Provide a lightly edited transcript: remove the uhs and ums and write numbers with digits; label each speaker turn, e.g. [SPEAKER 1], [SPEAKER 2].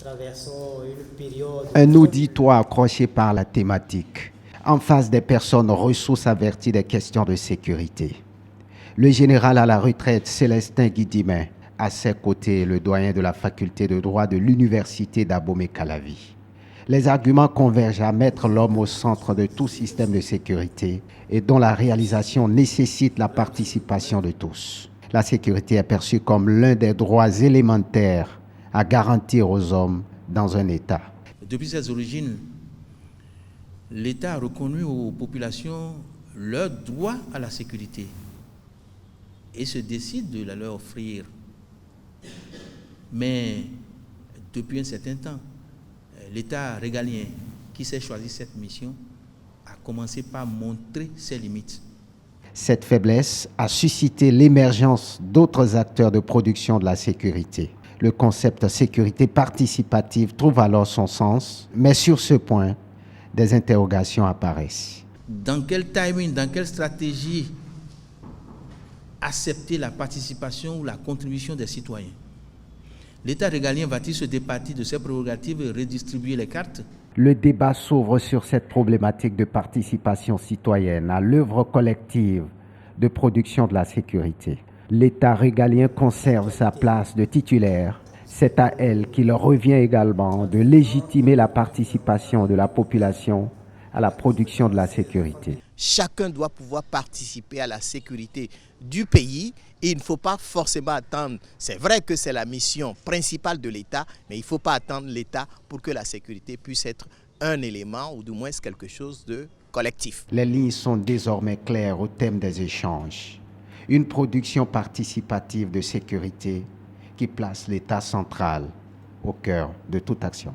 [SPEAKER 1] traversons une période.
[SPEAKER 2] Un auditoire accroché par la thématique, en face des personnes ressources averties des questions de sécurité. Le général à la retraite Célestin Guidimin, à ses côtés le doyen de la faculté de droit de l'université d'Abomey-Calavi. Les arguments convergent à mettre l'homme au centre de tout système de sécurité et dont la réalisation nécessite la participation de tous. La sécurité est perçue comme l'un des droits élémentaires à garantir aux hommes dans un État.
[SPEAKER 3] Depuis ses origines, l'État a reconnu aux populations leur droit à la sécurité et se décide de la leur offrir. Mais depuis un certain temps, l'État régalien qui s'est choisi cette mission a commencé par montrer ses limites.
[SPEAKER 2] Cette faiblesse a suscité l'émergence d'autres acteurs de production de la sécurité. Le concept sécurité participative trouve alors son sens, mais sur ce point, des interrogations apparaissent.
[SPEAKER 3] Dans quel timing, dans quelle stratégie accepter la participation ou la contribution des citoyens? L'État régalien va-t-il se départir de ses prérogatives et redistribuer les cartes?
[SPEAKER 2] Le débat s'ouvre sur cette problématique de participation citoyenne à l'œuvre collective de production de la sécurité. L'État régalien conserve sa place de titulaire. C'est à elle qu'il revient également de légitimer la participation de la population à la production de la sécurité.
[SPEAKER 4] Chacun doit pouvoir participer à la sécurité du pays et il ne faut pas forcément attendre. C'est vrai que c'est la mission principale de l'État, mais il ne faut pas attendre l'État pour que la sécurité puisse être un élément ou du moins quelque chose de collectif.
[SPEAKER 2] Les lignes sont désormais claires au thème des échanges. Une production participative de sécurité qui place l'État central au cœur de toute action.